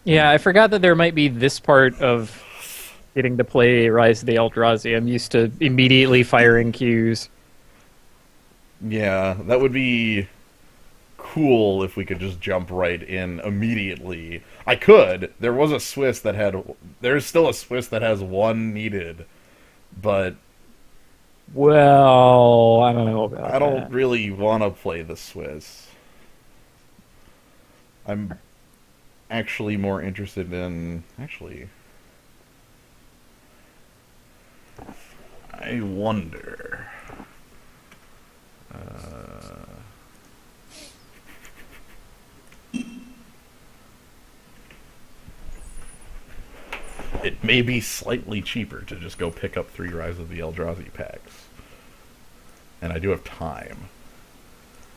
Yeah, I forgot that there might be this part of getting to play Rise of the Eldrazi. I'm used to immediately firing queues. Yeah, that would be cool if we could just jump right in immediately. I could. There was a Swiss that had. There's still a Swiss that has one needed, but Well, I don't know about I don't that. really want to play the Swiss. I'm actually more interested in. Actually, I wonder. It may be slightly cheaper to just go pick up 3 Rise of the Eldrazi packs. And I do have time.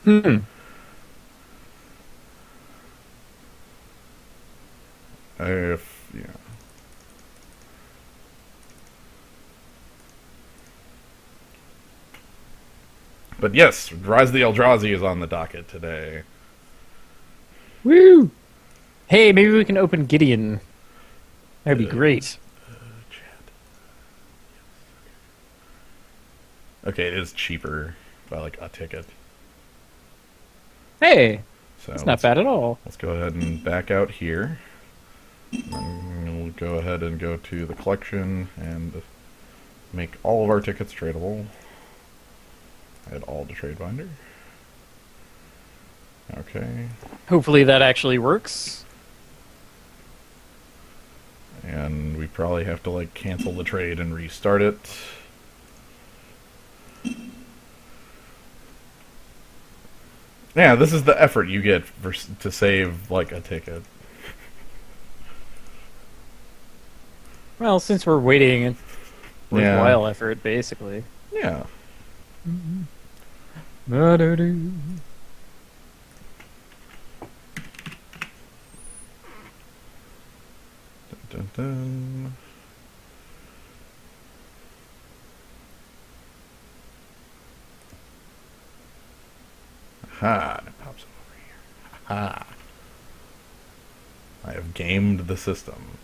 Hmm. If, yeah. But yes, Rise of the Eldrazi is on the docket today. Woo! Hey, maybe we can open Gideon. That'd be great. Okay, it is cheaper by like a ticket. Hey, So that's not bad at all. let's go ahead and back out here. And we'll go ahead and go to the collection and make all of our tickets tradable. Add all to trade binder. Okay. Hopefully that actually works. And we probably have to like cancel the trade and restart it. Yeah, this is the effort you get to save like a ticket. Well, since we're waiting, Yeah. worthwhile effort, basically. Yeah. Da-da-doo. Dun, dun. Aha, and it pops up over here. Aha. I have gamed the system.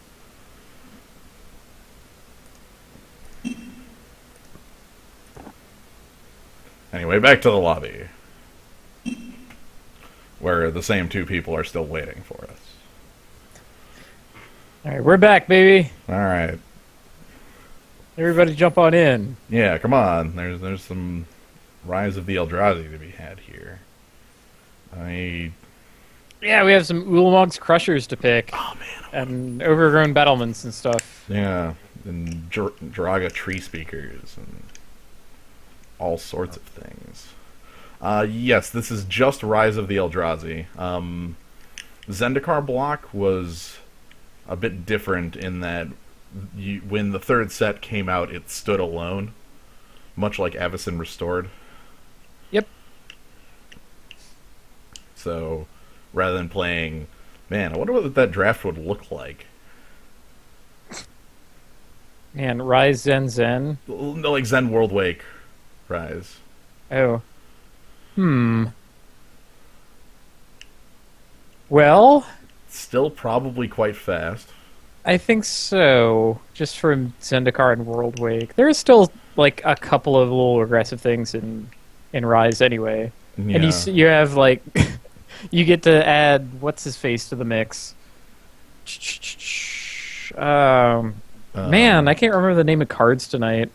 Anyway, back to the lobby. Where the same 2 people are still waiting for us. All right, we're back, baby. Alright. Everybody jump on in. Yeah, come on. There's some Rise of the Eldrazi to be had here. Yeah, we have some Ulamog's Crushers to pick. Oh man. And overgrown battlements and stuff. Yeah, and Draga tree speakers and all sorts of things. Yes, this is just Rise of the Eldrazi. Zendikar block was a bit different in that when the 3rd set came out, it stood alone, much like Avacyn Restored. Yep. So, rather than playing, man, I wonder what that draft would look like. And Rise Zen Zen. No, like Zen World Wake Rise. Oh. Well, Still probably quite fast. I think so. Just from Zendikar and World Wake. There's still, like, a couple of little aggressive things in Rise anyway. Yeah. And you have, like... you get to add what's-his-face to the mix. Man, I can't remember the name of cards tonight.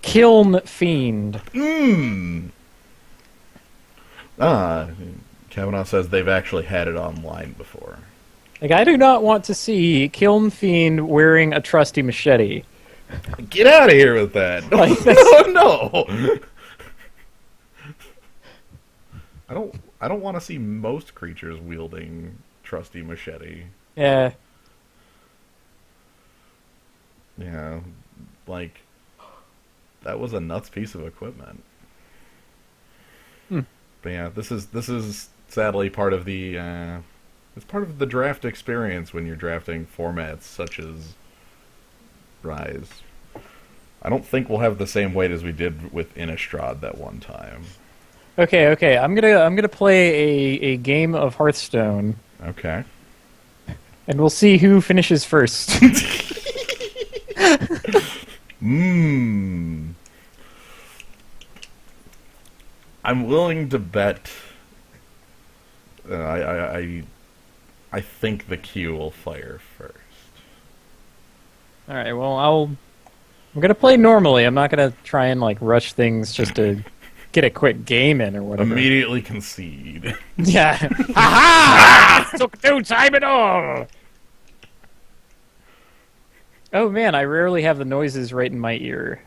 Kiln Fiend. Kavanaugh says they've actually had it online before. Like, I do not want to see Kiln Fiend wearing a trusty machete. Get out of here with that! No, Like, no. I don't want to see most creatures wielding trusty machete. Yeah. Yeah, like that was a nuts piece of equipment. But yeah, this is sadly part of the it's part of the draft experience when you're drafting formats such as Rise. I don't think we'll have the same weight as we did with Innistrad that one time. Okay. I'm gonna play a game of Hearthstone. Okay. And we'll see who finishes first. Mmm. I'm willing to bet. I think the Q will fire first. All right. Well, I'm gonna play normally. I'm not gonna try and like rush things just to get a quick game in or whatever. Immediately concede. Yeah. Ha Took no time at all. Oh man, I rarely have the noises right in my ear.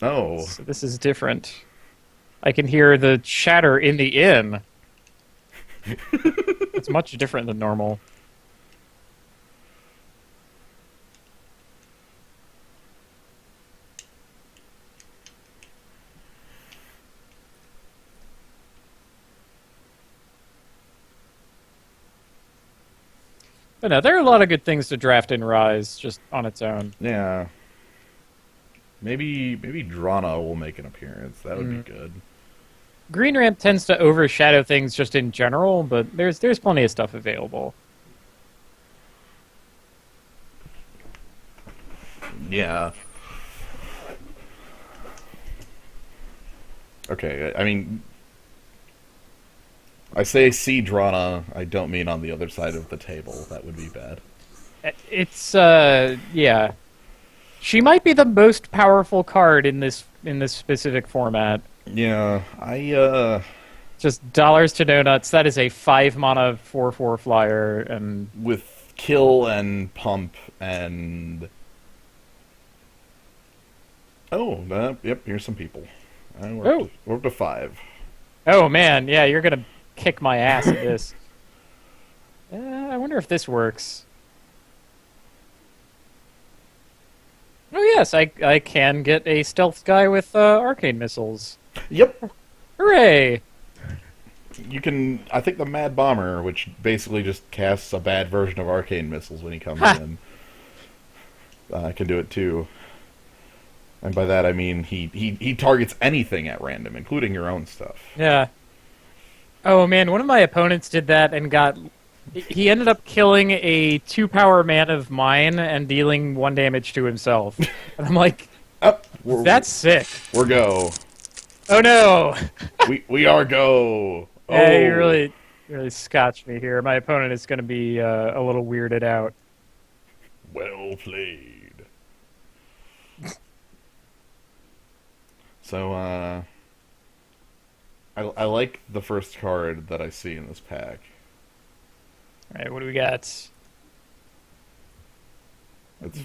Oh. So this is different. I can hear the chatter in the inn. It's much different than normal. But no, there are a lot of good things to draft in Rise just on its own. Yeah. Maybe Drana will make an appearance. That would be good. Green Ramp tends to overshadow things just in general, but there's plenty of stuff available. Yeah. Okay, I mean, I say see Drana, I don't mean on the other side of the table. That would be bad. It's yeah. She might be the most powerful card in this specific format. Yeah, I Just dollars to donuts. That is a 5-mana 4/4 flyer, and with kill and pump and yep, here's some people. We're up to 5. oh man, yeah, you're gonna kick my ass at this. I wonder if this works. Oh yes, I can get a stealth guy with arcane missiles. Yep. Hooray! You can. I think the Mad Bomber, which basically just casts a bad version of arcane missiles when he comes in, can do it too. And by that I mean he targets anything at random, including your own stuff. Yeah. Oh man, one of my opponents did that and got. He ended up killing a 2-power man of mine and dealing 1 damage to himself. And I'm like, that's sick. We're go. Oh no! we are go. Yeah, you really scotched me here. My opponent is going to be a little weirded out. Well played. So, I like the first card that I see in this pack. All right, what do we got? It's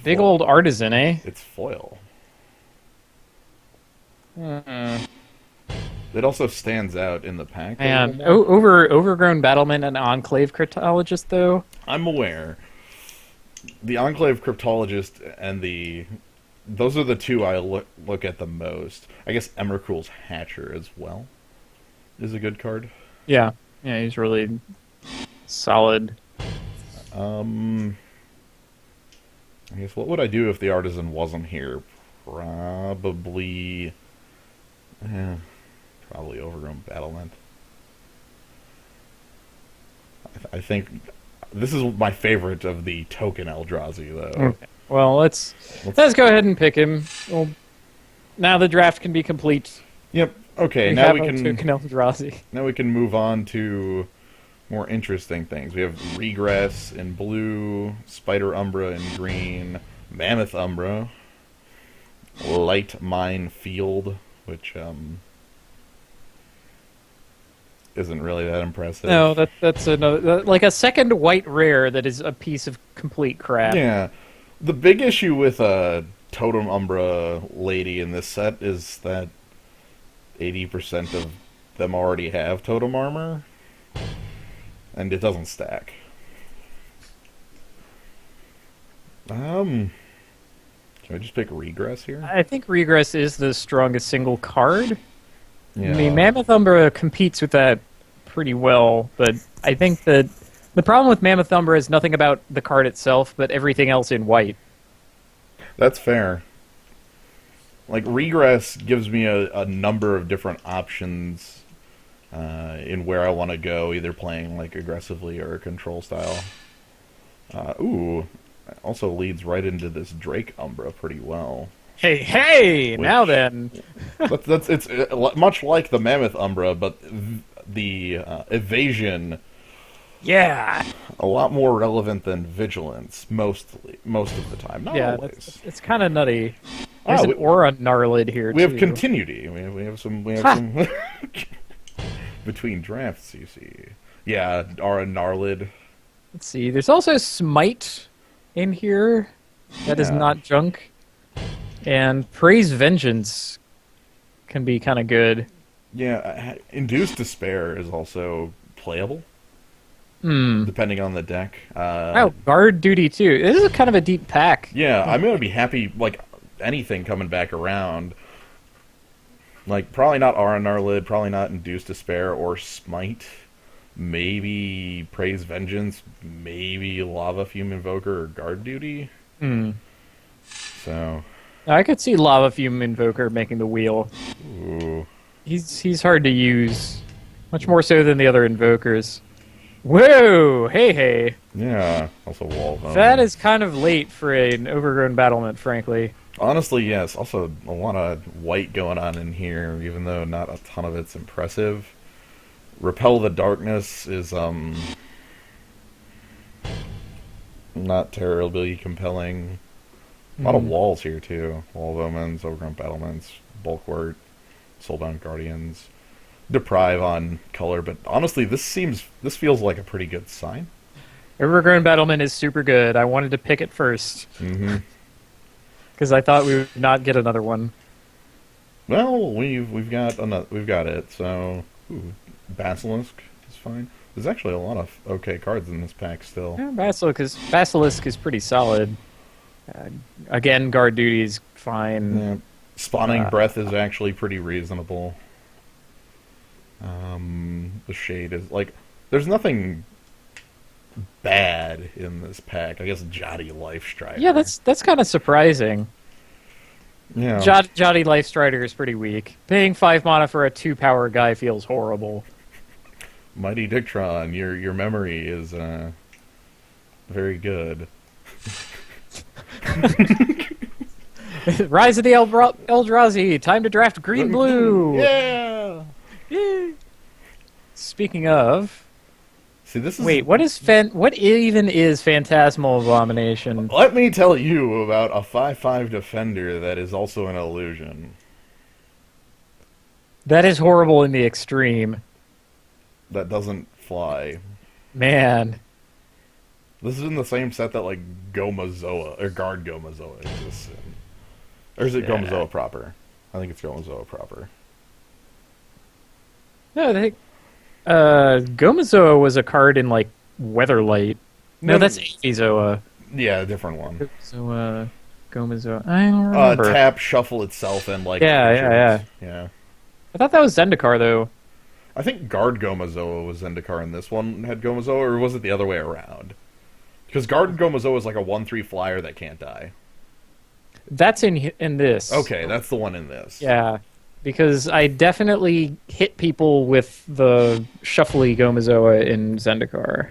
Big foil. old artisan, eh? It's foil. Mm-mm. It also stands out in the pack. Man, overgrown battlement and enclave cryptologist though. I'm aware. The Enclave Cryptologist and those are the two I look at the most. I guess Emrakul's Hatcher as well is a good card. Yeah, he's really solid. I guess what would I do if the Artisan wasn't here? Probably Overgrown Battlement. I think this is my favorite of the token Eldrazi, though. Okay. Well, let's go ahead and pick him. Well, now the draft can be complete. Yep. Okay. Now we can token Eldrazi. Now we can move on to more interesting things. We have Regress in blue, Spider Umbra in green, Mammoth Umbra, Light Mine Field, which isn't really that impressive. No, that's another like a second white rare that is a piece of complete crap. Yeah. The big issue with Totem Umbra Lady in this set is that 80% of them already have Totem Armor, and it doesn't stack. Can we just pick Regress here? I think Regress is the strongest single card. Yeah. I mean, Mammoth Umbra competes with that pretty well, but I think that the problem with Mammoth Umbra is nothing about the card itself, but everything else in white. That's fair. Like, Regress gives me a number of different options in where I want to go, either playing like aggressively or control style. Ooh, also leads right into this Drake Umbra pretty well. Hey, hey! Which Now then. it's much like the Mammoth Umbra, but the evasion Yeah. a lot more relevant than vigilance most of the time. Not Yeah, always. it's kind of nutty. There's an aura gnarlid here, We too. have continuity. We have some between drafts. You see, yeah, aura gnarlid. Let's see. There's also Smite in here. That is Yeah. not junk. And Praise Vengeance can be kind of good. Yeah, Induced Despair is also playable. Hmm. Depending on the deck. Oh, Guard Duty too. This is kind of a deep pack. Yeah, I'm gonna be happy, like, anything coming back around. Like, probably not Aura Gnarlid, probably not Induced Despair or Smite. Maybe Praise Vengeance, maybe Lava Fume Invoker or Guard Duty. Hmm. So, I could see Lava Fume Invoker making the wheel. ooh. He's hard to use. Much more so than the other invokers. Whoa! Hey, hey. Yeah, also Wall of Omen. That is kind of late for an overgrown battlement, frankly. Honestly, yes. Also, a lot of white going on in here, even though not a ton of it's impressive. Repel the Darkness is, not terribly compelling. A lot of walls here, too. Wall of Omens, Overgrown Battlements, Bulwark, Soulbound Guardians. Deprive on color, but honestly, this feels like a pretty good sign. Overgrown Battlement is super good. I wanted to pick it first. Mm-hmm. Because I thought we would not get another one. Well, we've got it. So, ooh, Basilisk is fine. There's actually a lot of okay cards in this pack still. Yeah, Basilisk is pretty solid. Again, Guard Duty is fine. Yeah. Spawning Breath is actually pretty reasonable. The Shade is like, there's nothing bad in this pack. I guess Jotty Life Strider. Yeah, that's kind of surprising. Yeah. Jotty Life Strider is pretty weak. Paying 5 mana for a 2-power guy feels horrible. Mighty Dictron, your memory is very good. Rise of the Eldrazi. Time to draft green blue. Yeah. Yay. Speaking of, See, this is wait, what even is Phantasmal Abomination? Let me tell you about a 5/5 defender that is also an illusion. That is horrible in the extreme. That doesn't fly. Man. This is in the same set that, like, Gomazoa, or Guard Gomazoa exists in. Or is it Gomazoa proper? I think it's Gomazoa proper. No, I think Gomazoa was a card in, like, Weatherlight. No, that's Avizoa. Yeah, a different one. Gomazoa. I don't remember. Tap, shuffle itself, and, like... Yeah. I thought that was Zendikar, though. I think Guard Gomazoa was Zendikar and this one had Gomazoa, or was it the other way around? Because Guard Gomazoa is like a 1/3 flyer that can't die. That's in this. Okay, that's the one in this. Yeah, because I definitely hit people with the shuffly Gomazoa in Zendikar.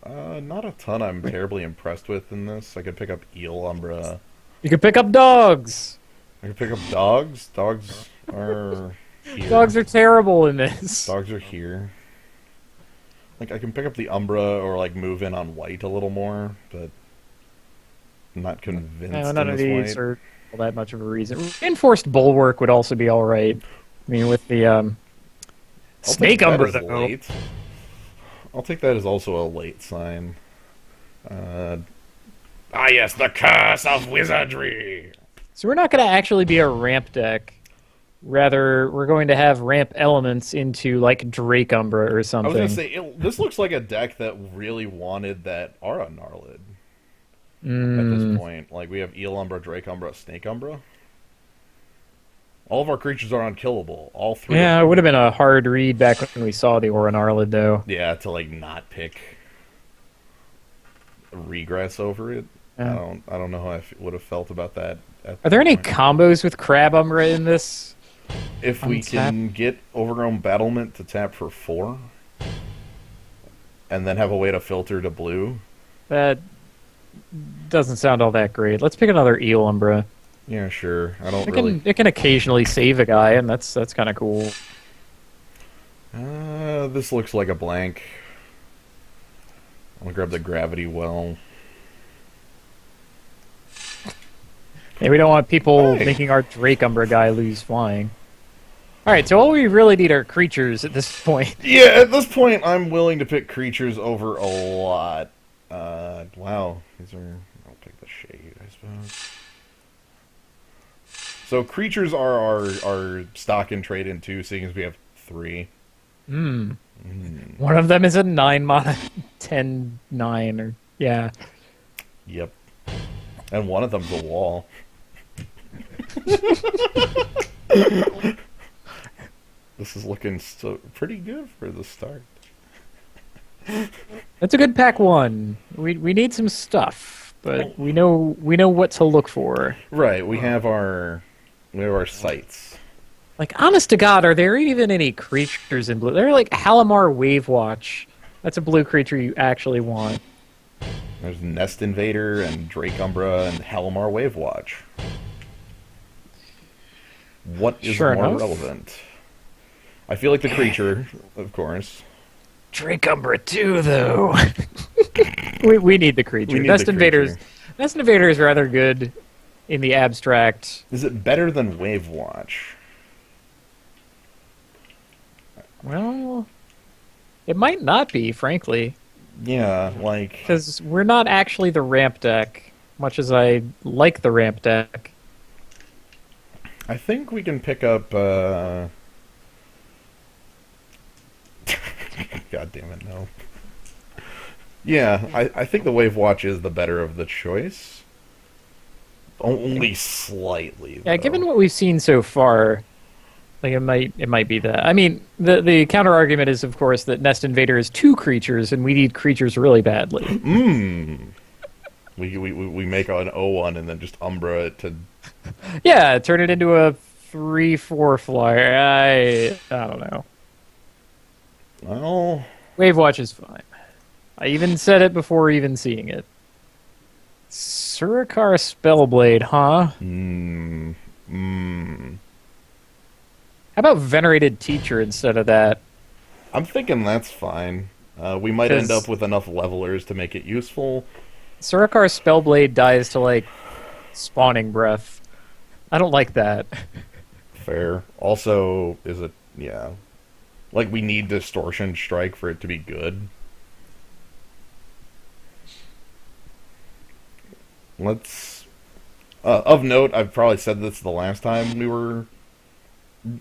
Not a ton I'm terribly impressed with in this. I could pick up Eel Umbra. You can pick up dogs! I could pick up dogs. Dogs are here. Dogs are terrible in this. Dogs are here. Like, I can pick up the Umbra or, like, move in on white a little more, but I'm not convinced. No, none of in this these white. are all that much of a reason. Reinforced Bulwark would also be alright. I mean, with the I'll take Snake that Umbra, as though. late. I'll take that as also a late sign. Yes, the curse of wizardry. So we're not going to actually be a ramp deck. Rather, we're going to have ramp elements into, like, Drake Umbra or I something. was gonna say this looks like a deck that really wanted that Aura Gnarlid. At this point, like, we have Eel Umbra, Drake Umbra, Snake Umbra. All of our creatures are unkillable. All three. Yeah, it would have been a hard read back when we saw the Aura Gnarlid, though. Yeah, to, like, not pick regress over it. Yeah. I don't know how I would have felt about that. Are there any combos with Crab Umbra in this? If we can get Overgrown Battlement to tap for 4, and then have a way to filter to blue. That doesn't sound all that great. Let's pick another Eel Umbra. Yeah, sure. I don't really. It can occasionally save a guy, and that's kind of cool. This looks like a blank. I'm gonna grab the Gravity Well. Yeah, we don't want people Hey. making our Drake Umbra guy lose flying. Alright, so all we really need are creatures at this point. Yeah, at this point, I'm willing to pick creatures over a lot. Wow. I'll pick the Shade, I suppose. So creatures are our stock and trade in 2, seeing as we have 3. One of them is a 9 mana, 10/9, or yeah. Yep. And one of them's a wall. This is looking pretty good for the start. That's a good pack 1. We need some stuff, but we know what to look for. Right, we have our sights. Like, honest to God, are there even any creatures in blue? They're like Halimar Wavewatch. That's a blue creature you actually want. There's Nest Invader and Drake Umbra and Halimar Wavewatch. What is Sure more enough. relevant? I feel like the creature, of course. Drake Umbra too, though. we need the creature. We need Nest the Invaders. creature. Nest Invader is rather good in the abstract. Is it better than Wavewatch? Well, it might not be, frankly, Yeah, like... because we're not actually the ramp deck, much as I like the ramp deck. I think we can pick up, God damn it, no. Yeah, I think the Wavewatch is the better of the choice. Only slightly, though. Yeah, given what we've seen so far, like it might be that. I mean, the counter argument is, of course, that Nest Invader is 2 creatures, and we need creatures really badly. We make an O1 and then just Umbra it to... Yeah, turn it into a 3/4 flyer. I don't know. Well... Wavewatch is fine. I even said it before even seeing it. Surakar Spellblade, huh? How about Venerated Teacher instead of that? I'm thinking that's fine. We might end 'Cause- up with enough levelers to make it useful. Surakar Spellblade dies to, like, Spawning Breath. I don't like that. Fair. Also, is it... Yeah. Like, we need Distortion Strike for it to be good. Let's... of note, I've probably said this the last time we were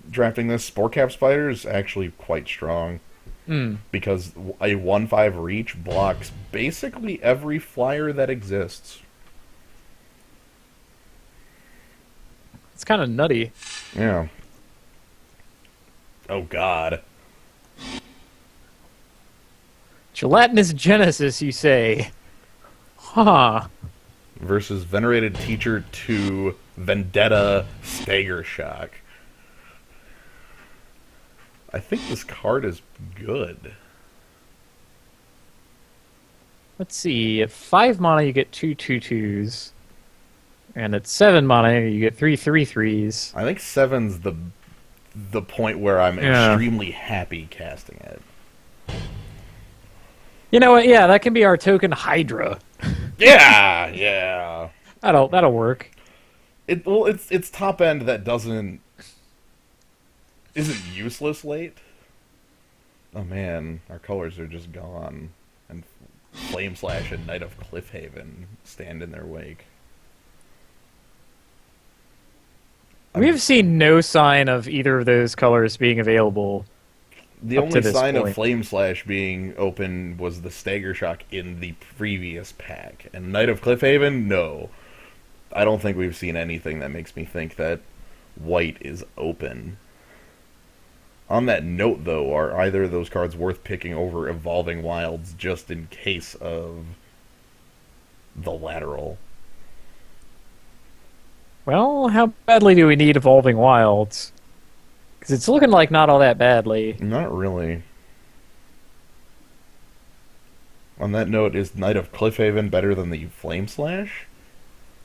drafting this. Sporecap Spider is actually quite strong. Because a 1/5 reach blocks basically every flyer that exists. It's kind of nutty. Yeah. Oh, God. Gelatinous Genesis, you say? Huh. Versus Venerated Teacher 2 Vendetta Stagger Shock. I think this card is good. Let's see. At 5 mana, you get 2 2/2s. And at 7 mana, you get 3 3/3s. I think 7's the point where I'm extremely happy casting it. You know what? Yeah, that can be our token Hydra. Yeah, yeah. That'll work. It's top end that isn't useless late. Oh man, our colors are just gone, and Flame Slash and Knight of Cliffhaven stand in their wake. We have seen no sign of either of those colors being available. The up to only this sign point. of Flame Slash being open was the Stagger Shock in the previous pack. And Knight of Cliffhaven, no. I don't think we've seen anything that makes me think that white is open. On that note, though, are either of those cards worth picking over Evolving Wilds just in case of the lateral? Well, how badly do we need Evolving Wilds? Because it's looking like not all that badly. Not really. On that note, is Knight of Cliffhaven better than the Flame Slash?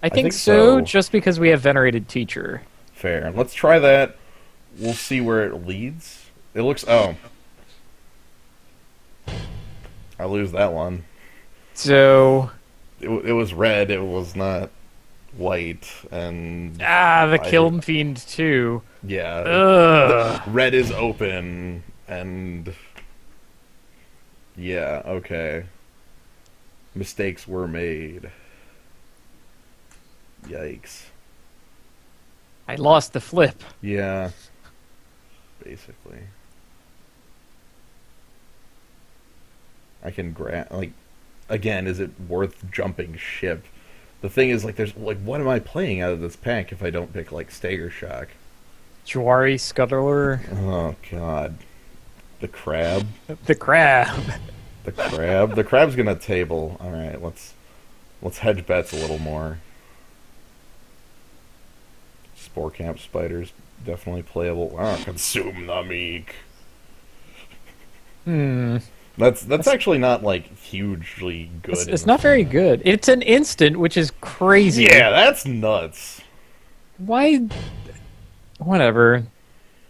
I I think think so, so. just because we have Venerated Teacher. Fair. Let's try that. We'll see where it leads. It looks... Oh. I lose that one. So, It was red, it was not white, and... the I Kiln Fiend too. Yeah. Ugh. Red is open, and... Yeah, okay. Mistakes were made. Yikes. I lost the flip. Yeah. Basically. I can grab... Like, again, is it worth jumping ship? The thing is, like, there's... Like, what am I playing out of this pack if I don't pick, like, Stagger Shock? Jawari Scuttler. Oh, God. The crab? The crab. The crab? The crab's gonna table. Alright, let's hedge bets a little more. Spore Camp Spiders, definitely playable. Ah, consume the meek. That's actually not, like, hugely good. It's not very good. It's an instant, which is crazy. Yeah, that's nuts. Why? Whatever.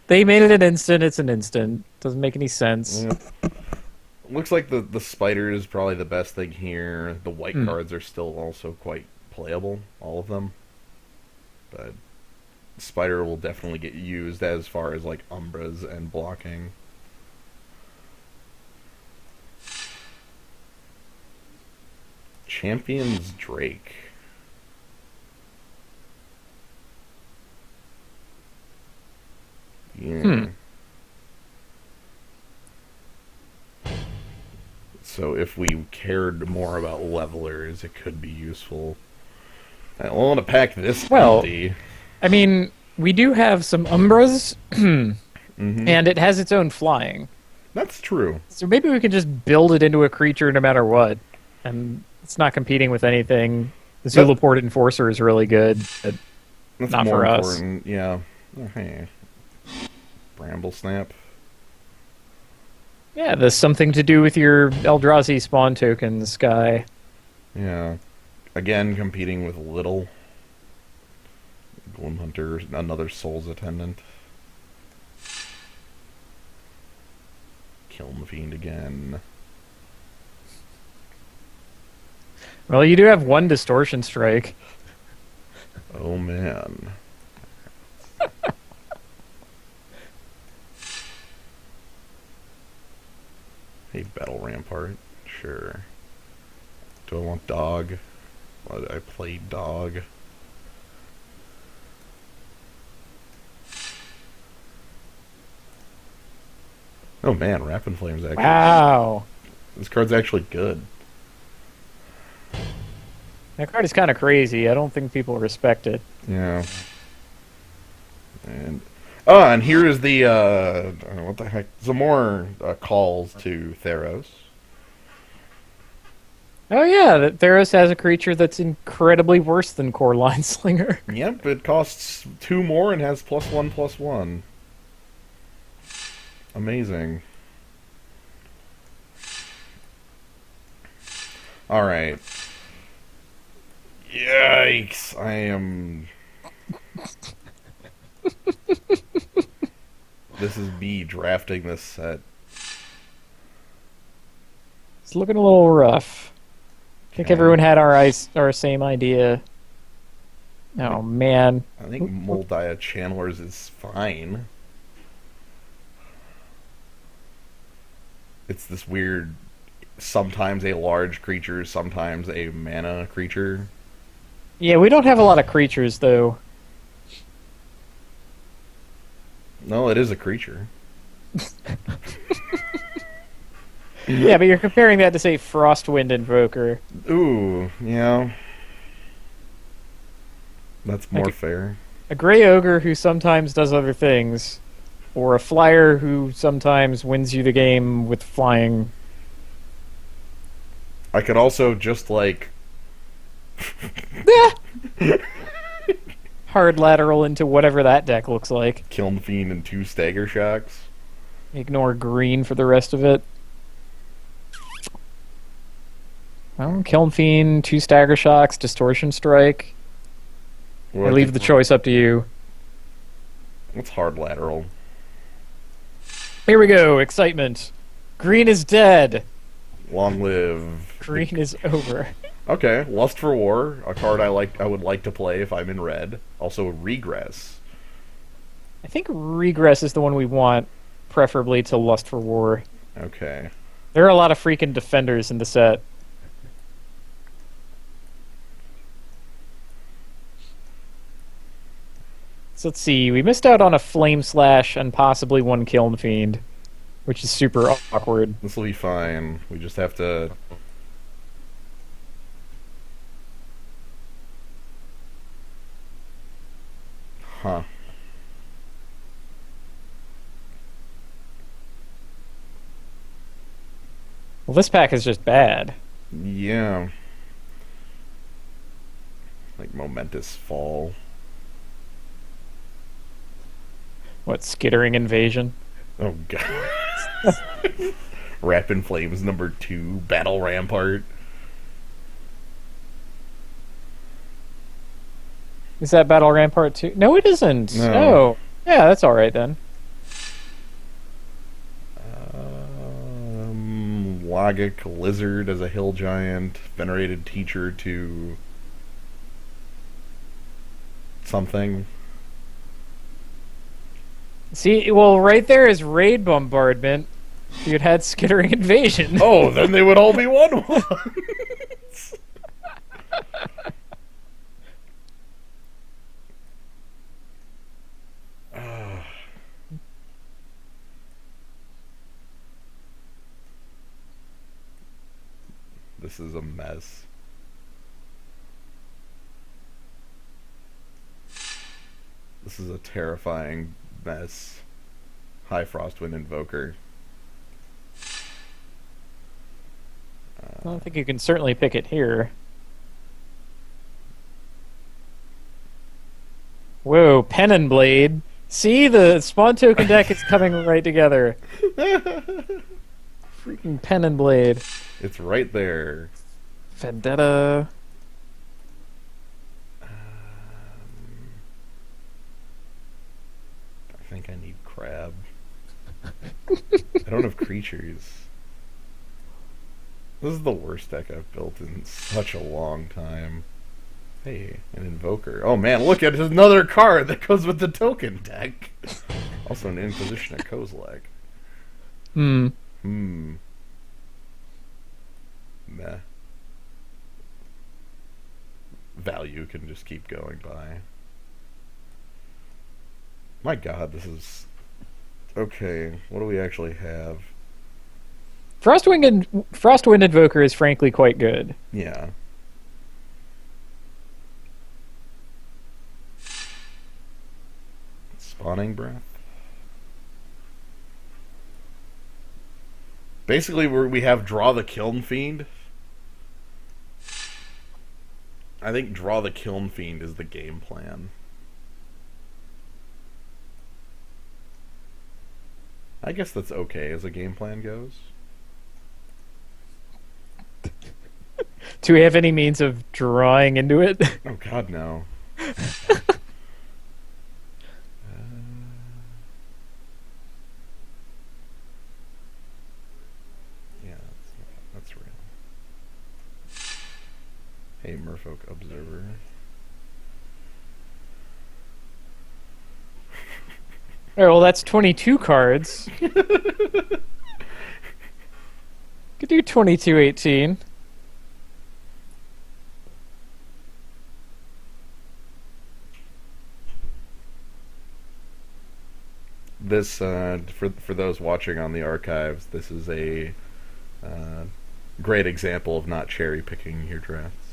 They made it an instant. It's an instant. Doesn't make any sense. Yeah. Looks like the spider is probably the best thing here. The white cards are still also quite playable, all of them. But spider will definitely get used as far as, like, umbras and blocking. Champions Drake. Yeah. So if we cared more about levelers, it could be useful. I want to pack this empty. I mean, we do have some Umbras, and it has its own flying. That's true. So maybe we can just build it into a creature no matter what. And it's not competing with anything. The Zulaport Enforcer is really good, but that's not more for important. us. Yeah. Okay. Bramble Snap. Yeah, there's something to do with your Eldrazi spawn tokens guy. Yeah. Again, competing with Little. Gloom Hunter, another Soul's Attendant. Kiln Fiend again. Well, you do have one Distortion Strike. Oh, man. Hey, Battle Rampart. Sure. Do I want Dog? Why did I play Dog? Oh man, Rapid Flame's actually... Wow. This card's actually good. That card is kind of crazy. I don't think people respect it. Yeah. And... Oh, and here is the, what the heck? Some more calls to Theros. Oh yeah, that Theros has a creature that's incredibly worse than Core Line Slinger. Yep, it costs 2 more and has +1/+1. Amazing. Alright. Yikes, I am... This is me drafting this set. It's looking a little rough. I think everyone had our same idea. Oh man. I think Moldiah Channelers is fine. It's this weird, sometimes a large creature, sometimes a mana creature. Yeah, we don't have a lot of creatures though. No, it is a creature. Yeah, but you're comparing that to, say, Frostwind Invoker. Ooh, yeah. That's more Like fair. A Grey Ogre who sometimes does other things. Or a Flyer who sometimes wins you the game with flying. I could also just, like... Hard lateral into whatever that deck looks like. Kiln Fiend and 2 Stagger Shocks. Ignore green for the rest of it. Kiln Fiend, 2 Stagger Shocks, Distortion Strike. I leave the choice up to you. What's hard lateral? Here we go, excitement. Green is dead. Long live. Green is over. Okay, Lust for War, a card I would like to play if I'm in red. Also Regress. I think Regress is the one we want, preferably to Lust for War. Okay. There are a lot of freaking defenders in the set. So let's see, we missed out on a Flame Slash and possibly 1 Kiln Fiend, which is super awkward. This will be fine. We just have to... Huh. Well, this pack is just bad. Yeah. Like Momentous Fall. What, Skittering Invasion? Oh god. Rapid Flames #2, Battle Rampart. Is that Battle Rampart 2? No, it isn't. No. Oh. Yeah, that's alright then. Logic Lizard as a Hill Giant, Venerated Teacher to something. See, well, right there is Raid Bombardment. You'd had Skittering Invasion. Oh, then they would all be 1/1. This is a mess. This is a terrifying mess. High Frostwind Invoker. I don't think you can certainly pick it here. Whoa, Pen and Blade. See, the Spawn Token deck is coming right together. Freaking Pen and Blade. It's right there. Vendetta. I think I need Crab. I don't have creatures. This is the worst deck I've built in such a long time. Hey, an Invoker. Oh man, look at another card that goes with the token deck. Also an Inquisition of Kozilek. Meh. Value can just keep going by. My god, this is... Okay, what do we actually have? Frostwind Invoker is frankly quite good. Yeah. Spawning Breath? Basically, we have Draw the Kiln Fiend. I think Draw the Kiln Fiend is the game plan. I guess that's okay as a game plan goes. Do we have any means of drawing into it? Oh god, no. Yeah, that's real. Hey, Merfolk Observer. Alright, well that's 22 cards. Could do 22-18. This, for those watching on the archives, this is a great example of not cherry picking your drafts.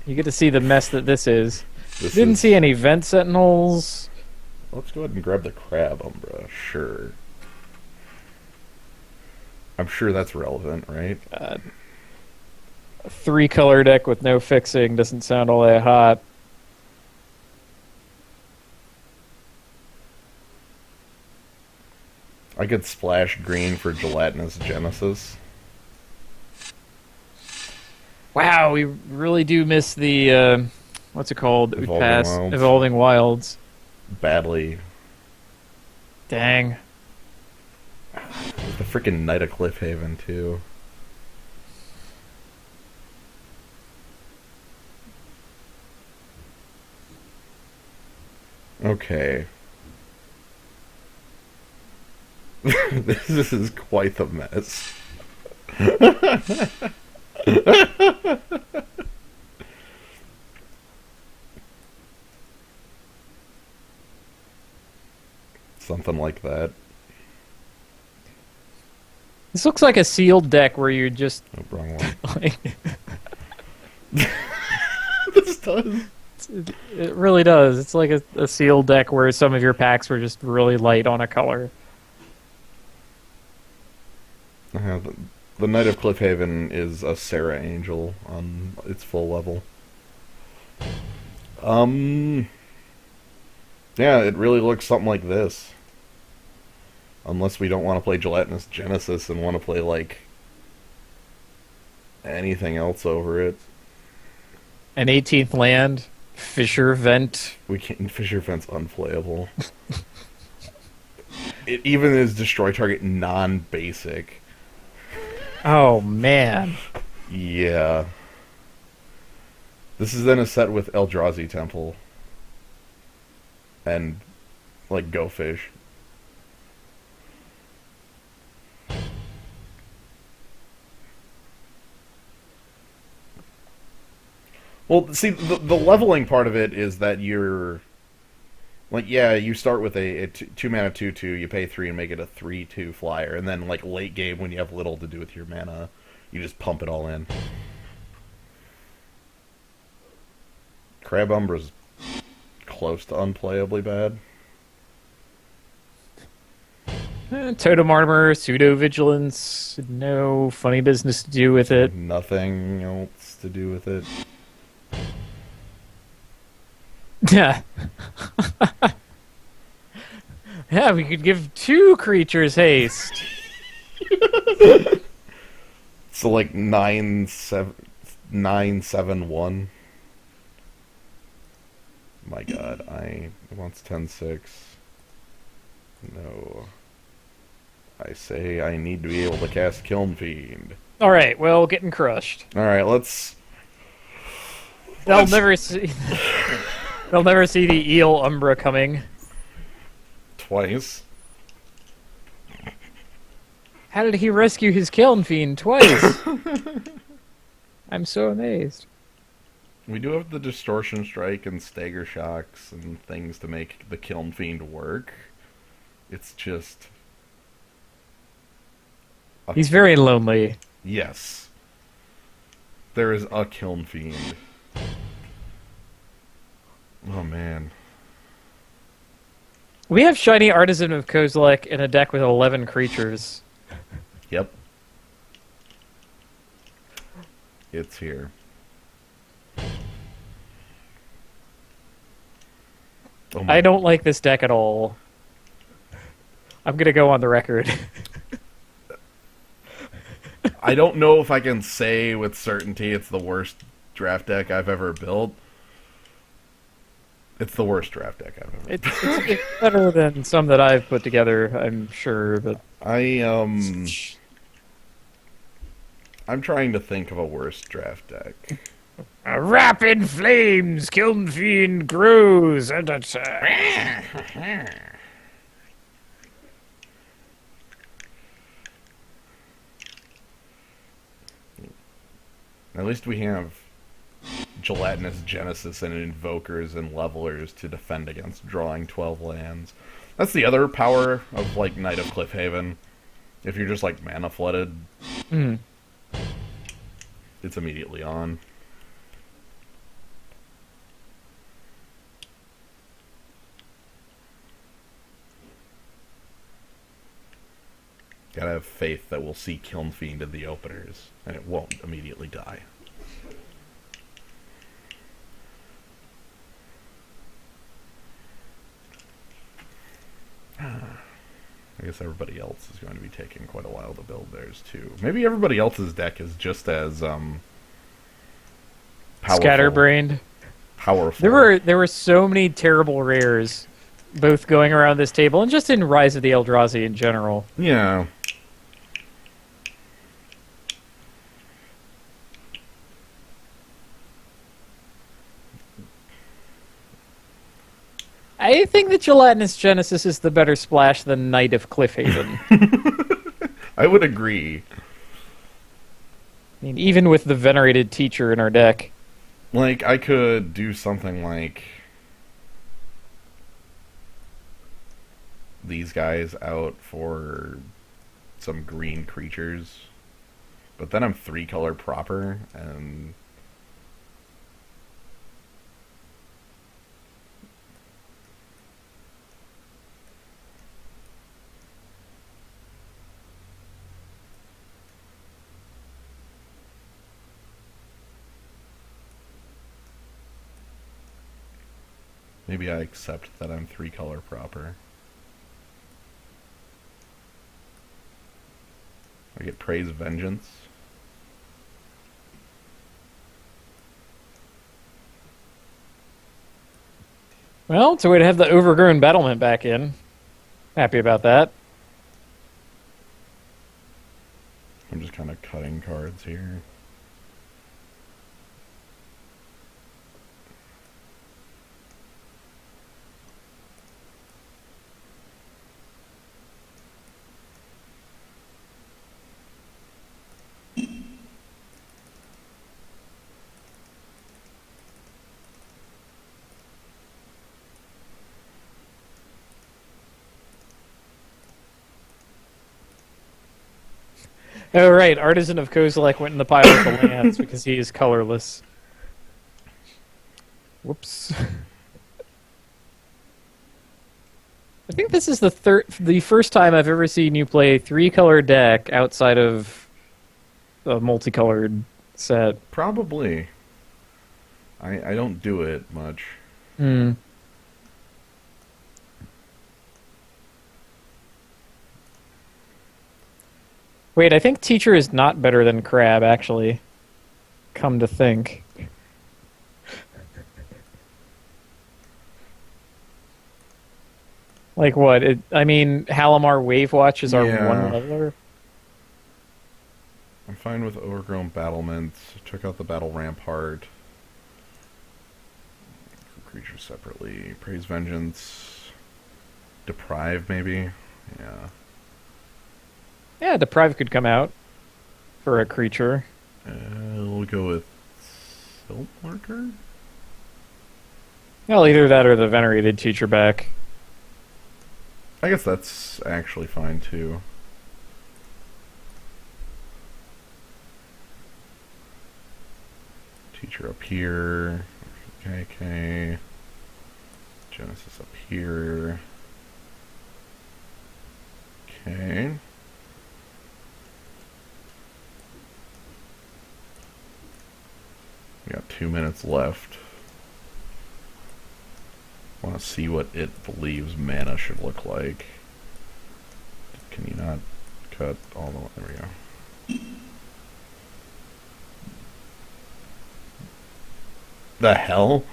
You get to see the mess that this is. This Didn't is... see any Vent Sentinels. Let's go ahead and grab the Crab Umbra, sure. I'm sure that's relevant, right? A 3-color deck with no fixing doesn't sound all that hot. I could splash green for Gelatinous Genesis. Wow, we really do miss the what's it called? That we Evolving passed Wilds. Evolving Wilds. Badly. Dang. The freaking Knight of Cliffhaven, too. Okay. This is quite the mess. Something like that. This looks like a sealed deck where you're just Oh, wrong one. like, This does. it really does. It's like a sealed deck where some of your packs were just really light on a color. The Knight of Cliffhaven is a Sarah Angel on its full level. Yeah, it really looks something like this. Unless we don't want to play Gelatinous Genesis and want to play, like, anything else over it. An 18th land, Fissure Vent. We can't. Fissure Vent's unplayable. It even is destroy target non-basic. Oh, man. Yeah. This is then a set with Eldrazi Temple. And, like, Go Fish. Well, see, the leveling part of it is that you're... Like, yeah, you start with a 2-mana 2/2, you pay 3 and make it a 3/2 flyer, and then, like, late game, when you have little to do with your mana, you just pump it all in. Crab Umbra's close to unplayably bad. Totem Armor, Pseudo Vigilance, no funny business to do with it. Nothing else to do with it. Yeah. Yeah, we could give 2 creatures haste. So, like, 9/7/1. My god, it wants 10/6. No. I say I need to be able to cast Kiln Fiend. Alright, well, getting crushed. Alright, let's... They'll never see... They'll never see the Eel Umbra coming. Twice. How did he rescue his Kiln Fiend twice? I'm so amazed. We do have the Distortion Strike and Stagger Shocks and things to make the Kiln Fiend work. It's just... He's very lonely. Yes. There is a Kiln Fiend. Oh, man. We have Shiny Artisan of Kozilek in a deck with 11 creatures. Yep. It's here. Oh I don't like this deck at all. I'm gonna go on the record. I don't know if I can say with certainty it's the worst draft deck I've ever built. It's the worst draft deck I've ever built. It's better than some that I've put together, I'm sure, but... I'm trying to think of a worse draft deck. A rapid flames, Kiln Fiend grows and attacks. At least we have Gelatinous Genesis and Invokers and Levelers to defend against drawing 12 lands. That's the other power of, like, Knight of Cliffhaven. If you're just, like, mana flooded, it's immediately on. Gotta have faith that we'll see Kiln Fiend in the openers, and it won't immediately die. I guess everybody else is going to be taking quite a while to build theirs too. Maybe everybody else's deck is just as powerful. Scatterbrained. Powerful. There were so many terrible rares, both going around this table and just in Rise of the Eldrazi in general. Yeah. I think that Gelatinous Genesis is the better splash than Knight of Cliffhaven. I would agree. I mean, even with the Venerated Teacher in our deck. Like, I could do something like these guys out for some green creatures, but then I'm 3-color proper, and maybe I accept that I'm 3-color proper. I get Praise Vengeance. Well, it's a way to have the Overgrown Battlement back in. Happy about that. I'm just kind of cutting cards here. Oh, right. Artisan of Kozilek went in the pile with the lands because he is colorless. Whoops. I think this is the first time I've ever seen you play a 3-color deck outside of a multicolored set. Probably. I don't do it much. Hmm. Wait, I think Teacher is not better than Crab, actually. Come to think. Like what? I mean, Halimar Wavewatch is our one leveler. I'm fine with Overgrown Battlements. Took out the Battle Rampart. Creatures separately. Praise Vengeance. Deprive, maybe? Yeah. Yeah, Deprive could come out for a creature. We'll go with Silt Marker? Well, either that or the Venerated Teacher back. I guess that's actually fine, too. Teacher up here. KK. Genesis up here. Okay. We got 2 minutes left. Want to see what it believes mana should look like. Can you not cut all the way? There we go. The hell?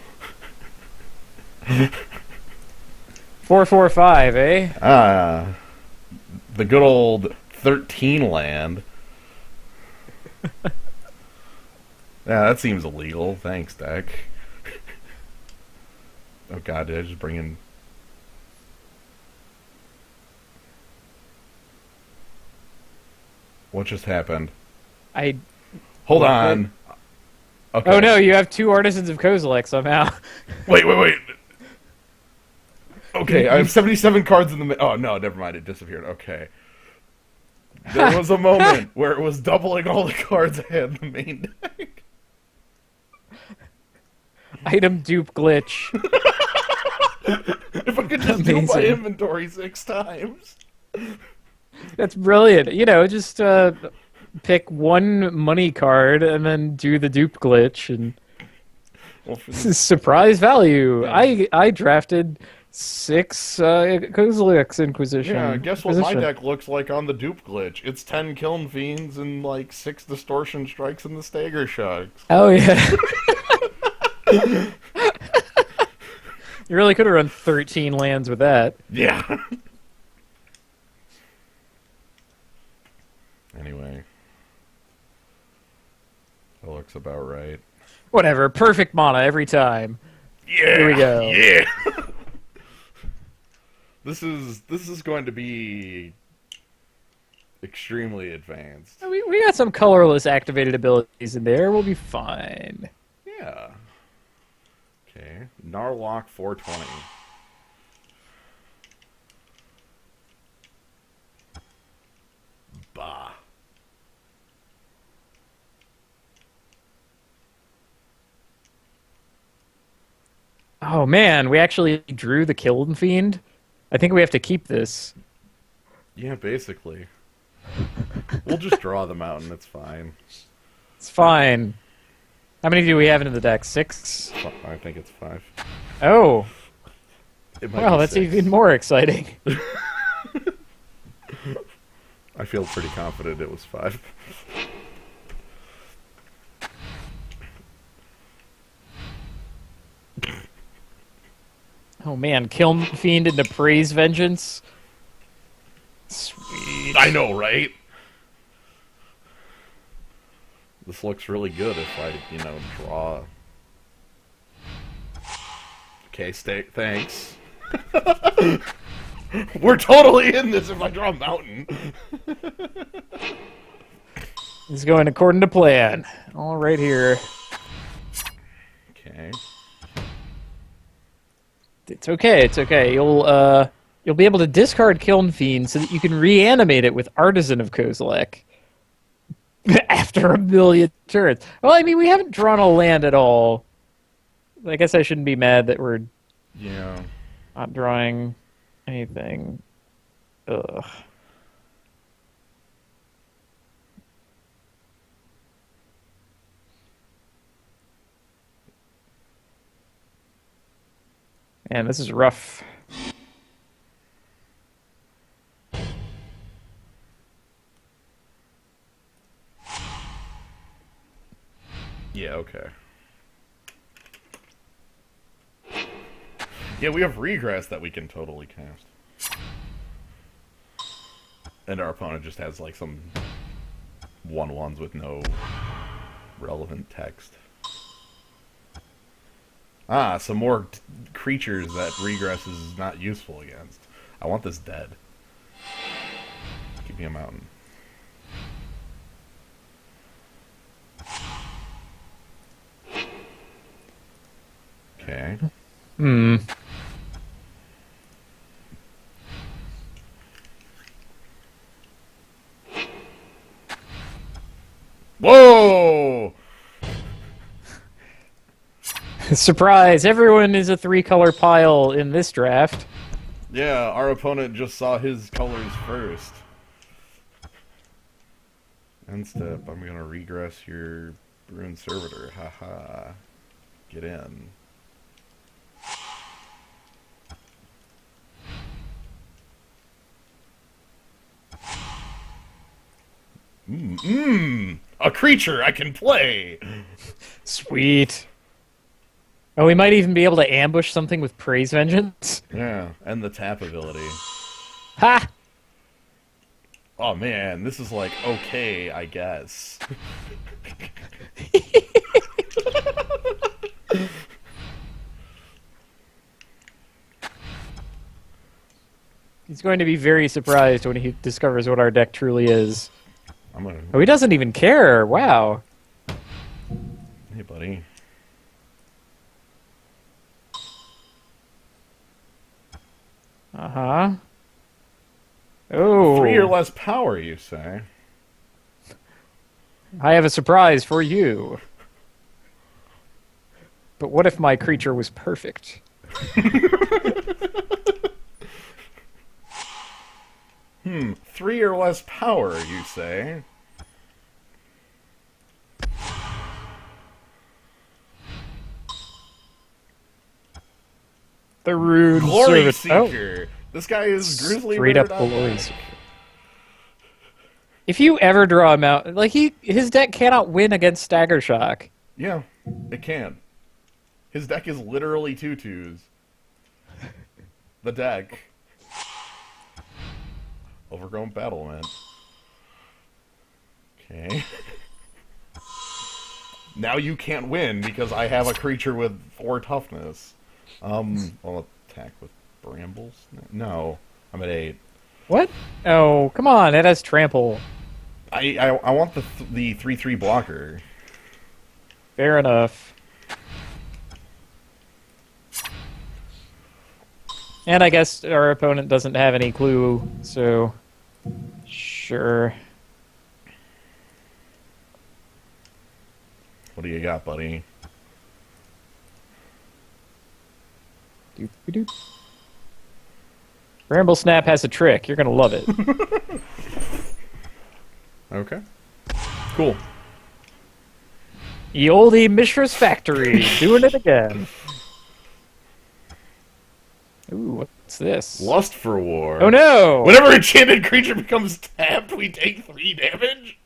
4/4/5, eh? Ah, the good old 13 land. Yeah, that seems illegal. Thanks, deck. Oh god, did I just bring in... What just happened? Hold on. Okay. Oh no, you have 2 Artisans of Kozilek somehow. Wait. Okay, I have 77 cards in the... Oh, no, never mind. It disappeared. Okay. There was a moment where it was doubling all the cards I had in the main deck. Item dupe glitch. If I could just do my inventory 6 times. That's brilliant. You know, just pick one money card and then do the dupe glitch and surprise value. Yeah. I drafted 6 Kozilek's Yeah, Inquisition. guess what my Inquisition. deck looks like on the dupe glitch? It's 10 Kiln Fiends and like 6 Distortion Strikes and the Stagger Shugs. Oh yeah. You really could have run 13 lands with that. Yeah. Anyway. That looks about right. Whatever, perfect mana every time. Yeah. Here we go. Yeah. This is going to be extremely advanced. We got some colorless activated abilities in there. We'll be fine. Yeah. Okay. Narlock 420. Bah. Oh man, we actually drew the Kiln Fiend. I think we have to keep this. Yeah, basically. We'll just draw the mountain, it's fine. It's fine. How many do we have in the deck? 6? I think it's 5. Oh. It might Well, be that's 6. even more exciting. I feel pretty confident it was 5. Oh man, Kiln Fiend into Praise Vengeance. Sweet. I know, right? This looks really good if I, draw. Okay, thanks. We're totally in this if I draw a mountain. It's going according to plan. All right here. Okay. It's okay. It's okay. You'll be able to discard Kiln Fiend so that you can reanimate it with Artisan of Kozilek after a million turns. Well, I mean, we haven't drawn a land at all. I guess I shouldn't be mad that we're Yeah. not drawing anything. Ugh. Man, this is rough. Yeah, okay. Yeah, we have Regress that we can totally cast. And our opponent just has, like, some 1/1s with no relevant text. Ah, some more creatures that Regress is not useful against. I want this dead. Give me a mountain. Okay. Hmm. Whoa! Surprise! Everyone is a 3-color pile in this draft. Yeah, our opponent just saw his colors first. End step, I'm gonna regress your Ruined Servitor. Haha. Get in. A creature I can play! Sweet. Oh, we might even be able to ambush something with Praise Vengeance. Yeah, and the tap ability. Ha! Oh man, this is like okay, I guess. He's going to be very surprised when he discovers what our deck truly is. I'm gonna. Oh, he doesn't even care. Wow. Hey, buddy. Uh-huh. Oh. 3 or less power, you say? I have a surprise for you. But what if my creature was perfect? 3 or less power, you say? The Rune Glory Service. Oh, Seeker. This guy is Grizzly straight up Bear. Glory Seeker. If you ever draw him out, like his deck cannot win against Stagger Shock. Yeah, it can. His deck is literally 2/2s. The deck. Overgrown Battlement. Okay. Now you can't win because I have a creature with 4 toughness. I'll attack with brambles? No, I'm at 8. What? Oh, come on! It has trample. I want the 3/3 blocker. Fair enough. And I guess our opponent doesn't have any clue, so sure. What do you got, buddy? Doop-a-doop. Bramble Snap has a trick. You're gonna love it. Okay. Cool. Ye olde Mishra's Factory, doing it again. Ooh, what's this? Lust for War. Oh no! Whenever a enchanted creature becomes tapped, we take 3 damage?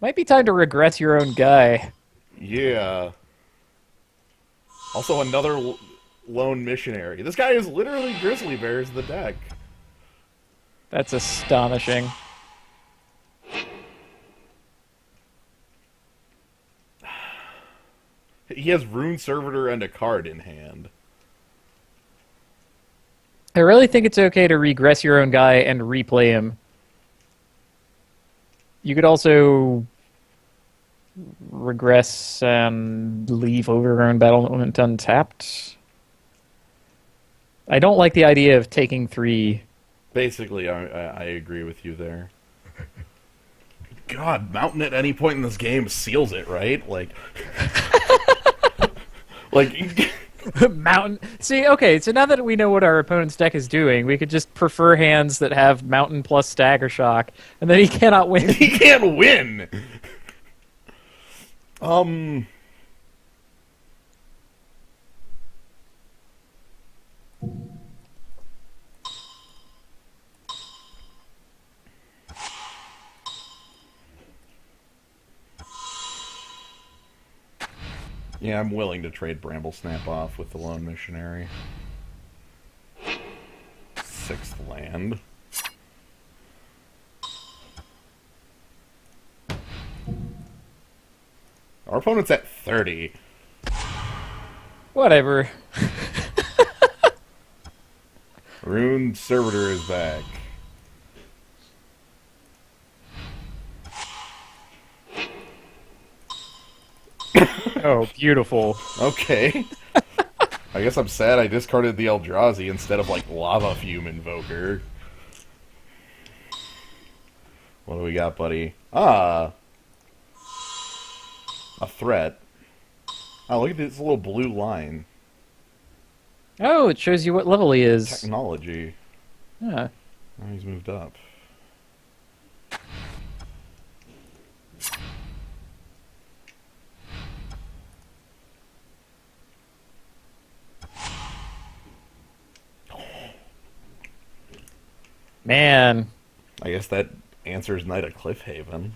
Might be time to regress your own guy. Yeah. Also, another lone missionary. This guy is literally Grizzly Bears the deck. That's astonishing. He has Rune Servitor and a card in hand. I really think it's okay to regress your own guy and replay him. You could also regress and leave Overgrown Battlement untapped. I don't like the idea of taking 3. Basically, I agree with you there. God, Mountain at any point in this game seals it, right? Like... like... Mountain. See, okay, so now that we know what our opponent's deck is doing, we could just prefer hands that have Mountain plus Stagger Shock, and then he cannot win. He can't win! Yeah, I'm willing to trade Bramble Snap off with the Lone Missionary. 6th land. Our opponent's at 30. Whatever. Rune Servitor is back. Oh, beautiful. Okay. I guess I'm sad I discarded the Eldrazi instead of, like, Lava Fume Invoker. What do we got, buddy? Ah! A threat. Oh, look at this little blue line. Oh, it shows you what level he is. Technology. Yeah. Oh, he's moved up. Man. I guess that answers Knight of Cliffhaven.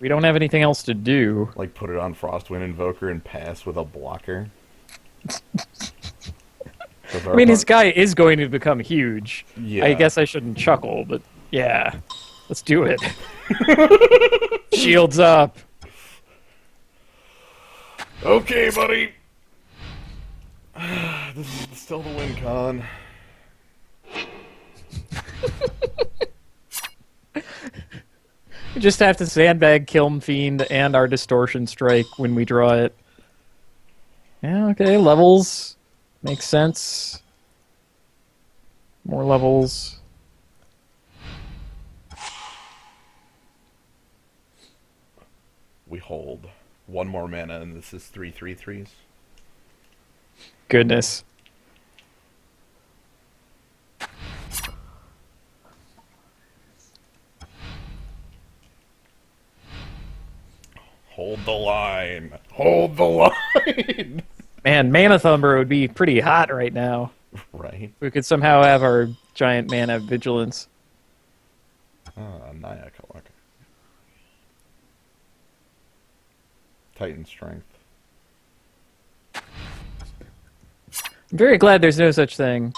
We don't have anything else to do. Like, put it on Frostwind Invoker and pass with a blocker. I mean, his guy is going to become huge. Yeah. I guess I shouldn't chuckle, but yeah. Let's do it. Shields up. Okay, buddy. This is still the win con. We just have to sandbag Kiln Fiend and our Distortion Strike when we draw it. Yeah, okay, levels. Makes sense. More levels. We hold. 1 more mana, and this is 3/3/3s. Goodness. Hold the line. Hold the line. Man, Mana Thumber would be pretty hot right now. Right. We could somehow have our giant mana vigilance. Naya Pelakka. Titan Strength. I'm very glad there's no such thing.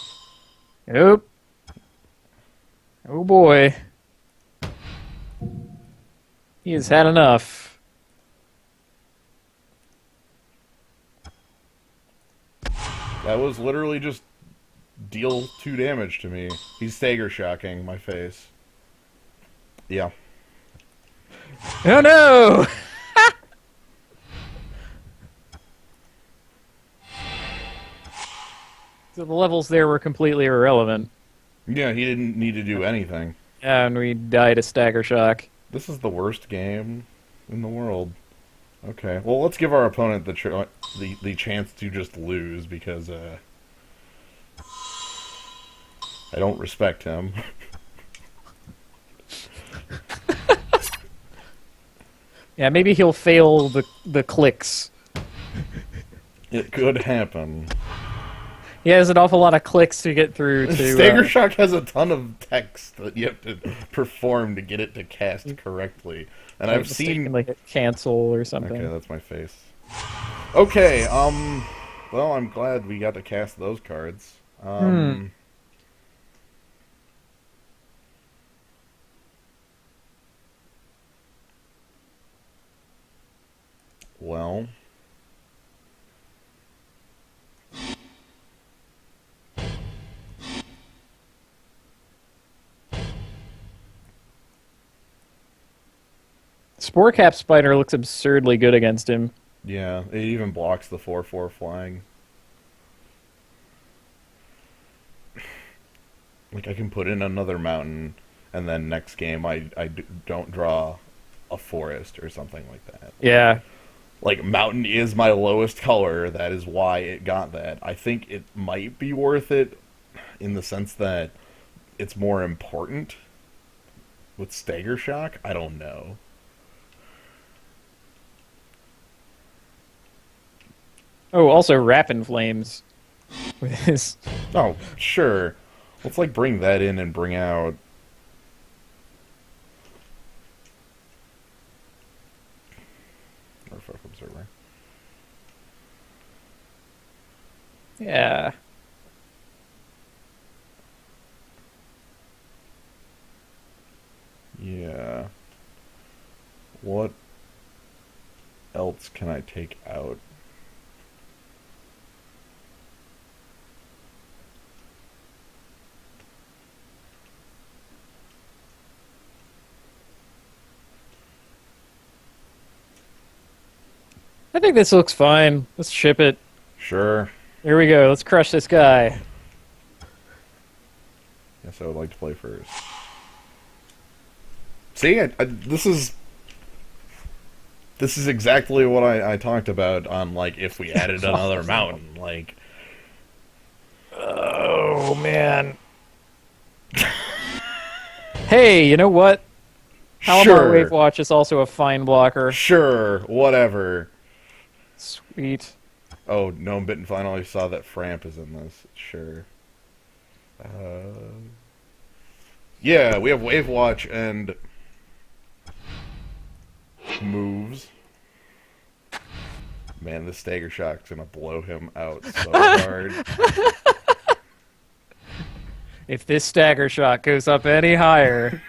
Nope. Oh boy. He has had enough. That was literally just deal 2 damage to me. He's stagger shocking my face. Yeah. Oh no! So the levels there were completely irrelevant. Yeah, he didn't need to do anything. And we died a stagger shock. This is the worst game in the world. Okay, well, let's give our opponent the chance to just lose, because I don't respect him. Yeah, maybe he'll fail the clicks. It could happen. He has an awful lot of clicks to get through to... Stagger Shock has a ton of text that you have to perform to get it to cast correctly. And I've seen... like hit cancel or something. Okay, that's my face. Okay, well, I'm glad we got to cast those cards. Well... Sporecap Spider looks absurdly good against him. Yeah, it even blocks the 4/4 flying. Like, I can put in another mountain, and then next game I don't draw a forest or something like that. Yeah. Like, mountain is my lowest color. That is why it got that. I think it might be worth it in the sense that it's more important with Stagger Shock. I don't know. Oh, also Rapid Flames. Oh, sure. Let's, like, bring that in and bring out... Fuck Observer. Yeah. Yeah. What else can I take out? I think this looks fine. Let's ship it. Sure. Here we go. Let's crush this guy. Yes, I would like to play first. See, this is exactly what I talked about on, like, if we added another mountain. Like, oh man. Hey, you know what? Halimar Wave Watch is also a fine blocker. Sure, whatever. Sweet. Oh, Gnome Bitten finally saw that Framp is in this. Sure. Yeah, we have Wave Watch and moves. Man, this Stagger Shock's gonna blow him out so hard. If this Stagger Shock goes up any higher...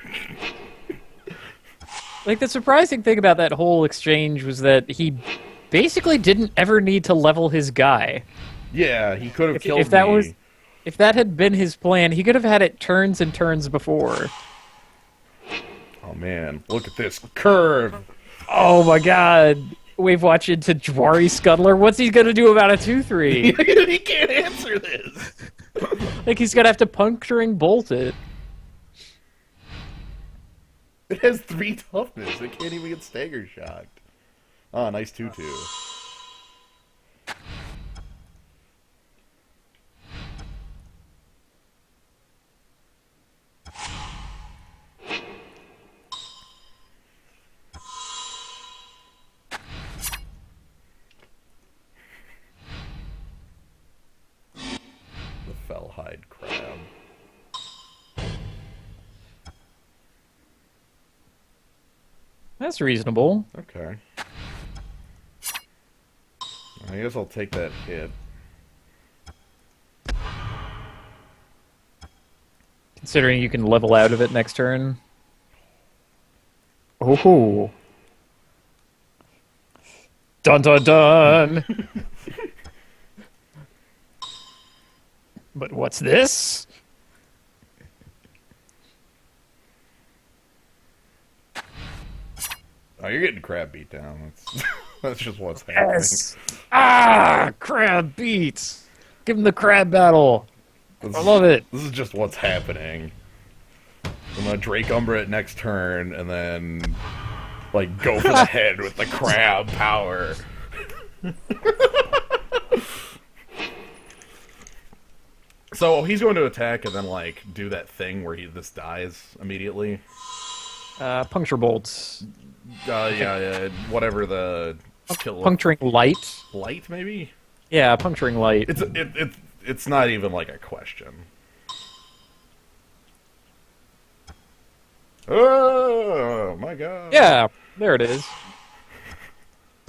Like, the surprising thing about that whole exchange was that he basically didn't ever need to level his guy. Yeah, he could have killed me. If that had been his plan, he could have had it turns and turns before. Oh man, look at this curve! Oh my god. Wave Watch into Jwari Scuttler. What's he gonna do about a 2/3? He can't answer this! Like, he's gonna have to Puncturing Bolt it. It has 3 toughness. It can't even get Stagger Shocked. Ah, nice 2/2. That's reasonable. Okay. I guess I'll take that hit. Considering you can level out of it next turn. Oh. Dun dun dun! But what's this? Oh, you're getting crab beat down. That's just what's happening. Yes! Ah! Crab beats! Give him the crab battle! I love it! This is just what's happening. I'm gonna Drake Umbra it next turn, and then, like, go for the head with the crab power. So he's going to attack and then, like, do that thing where this dies immediately. Puncture bolts. Yeah, whatever the kill. Puncturing light? Light, maybe? Yeah, puncturing light. It's not even like a question. Oh my god! Yeah, there it is.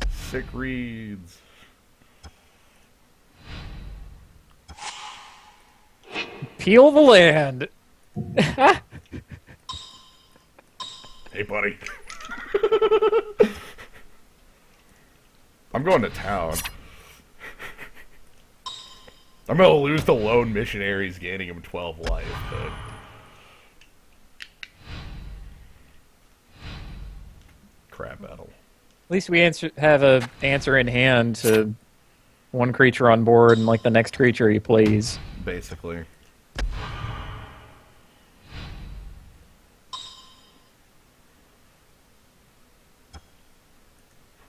Sick reads. Peel the land. Hey, buddy. I'm going to town. I'm gonna lose to lone missionaries, gaining him 12 life, but... Crab battle. At least we have a answer in hand to one creature on board and like the next creature he plays. Basically.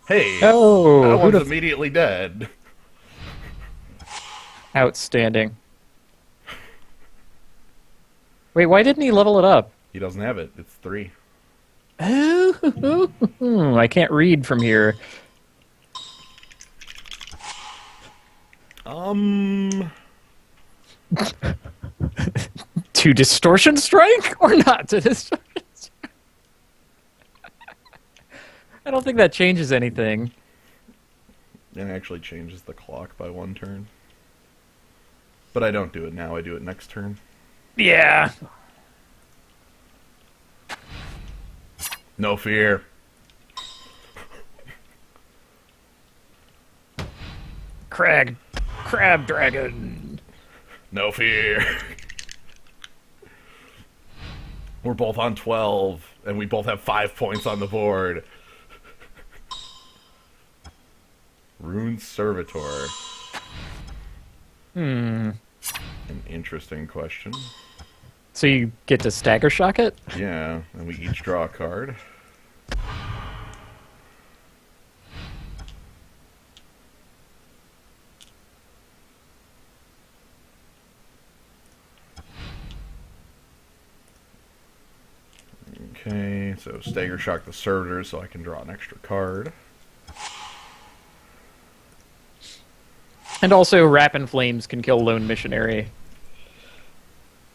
Hey! Oh, that who'd one's have... immediately dead. Outstanding. Wait, why didn't he level it up? He doesn't have it. It's 3. Oh, I can't read from here. To distortion strike or not to distortion strike? I don't think that changes anything. It actually changes the clock by 1 turn. But I don't do it now, I do it next turn. Yeah. No fear. Crab dragon. No fear. We're both on 12, and we both have 5 points on the board. Rune Servitor. An interesting question. So you get to stagger shock it? Yeah, and we each draw a card. Okay, so stagger shock the servitor so I can draw an extra card. And also Wrap in Flames can kill Lone Missionary.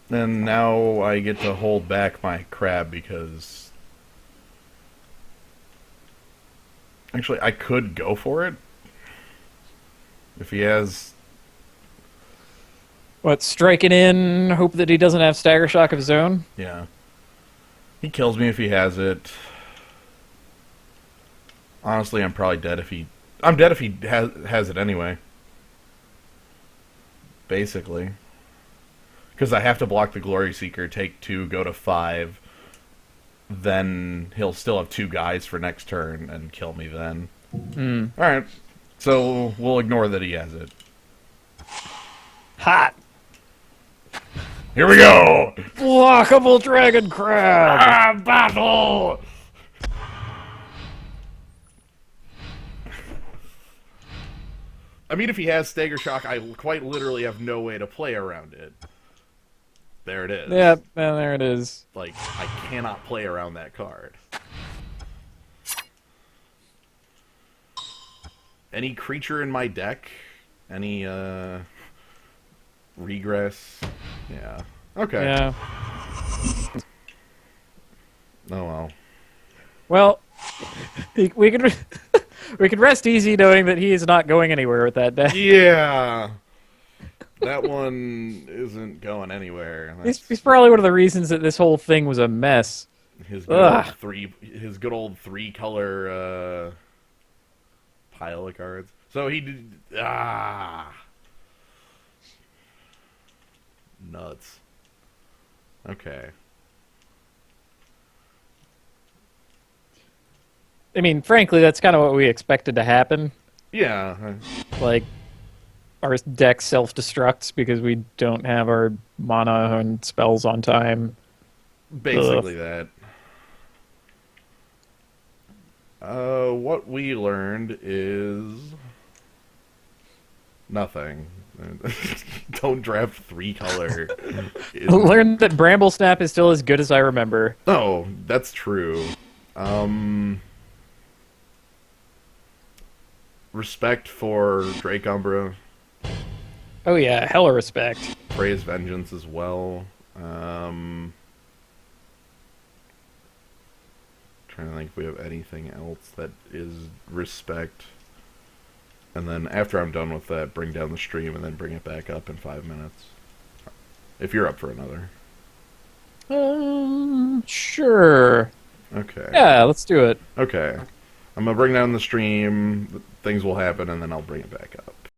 And now I get to hold back my crab because... Actually, I could go for it. If he has... What, striking in, hope that he doesn't have stagger shock of his own? Yeah. He kills me if he has it. Honestly, I'm probably dead if he... I'm dead if he has it anyway. Basically. Because I have to block the Glory Seeker, take 2, go to 5. Then he'll still have 2 guys for next turn and kill me then. Alright. So we'll ignore that he has it. Hot! Here we go! Blockable dragon crab! Battle! I mean, if he has Stagger Shock, I quite literally have no way to play around it. There it is. Yep, and there it is. Like, I cannot play around that card. Any creature in my deck? Any, regress? Yeah. Okay. Yeah. Oh well. Well, We can we can rest easy knowing that he is not going anywhere with that deck. Yeah. That one isn't going anywhere. He's probably one of the reasons that this whole thing was a mess. Ugh. His good old 3-color pile of cards. So he did nuts. Okay. I mean, frankly, that's kind of what we expected to happen. Yeah. Like, our deck self-destructs because we don't have our mana and spells on time. Basically that. What we learned is nothing. Don't draft 3-color. Learned that Bramble Snap is still as good as I remember. Oh, that's true. Respect for Drake Umbra. Oh yeah, hella respect. Praise Vengeance as well. Trying to think if we have anything else that is respect. And then after I'm done with that, bring down the stream and then bring it back up in 5 minutes. If you're up for another. Sure. Okay. Yeah, let's do it. Okay. I'm gonna bring down the stream, things will happen, and then I'll bring it back up.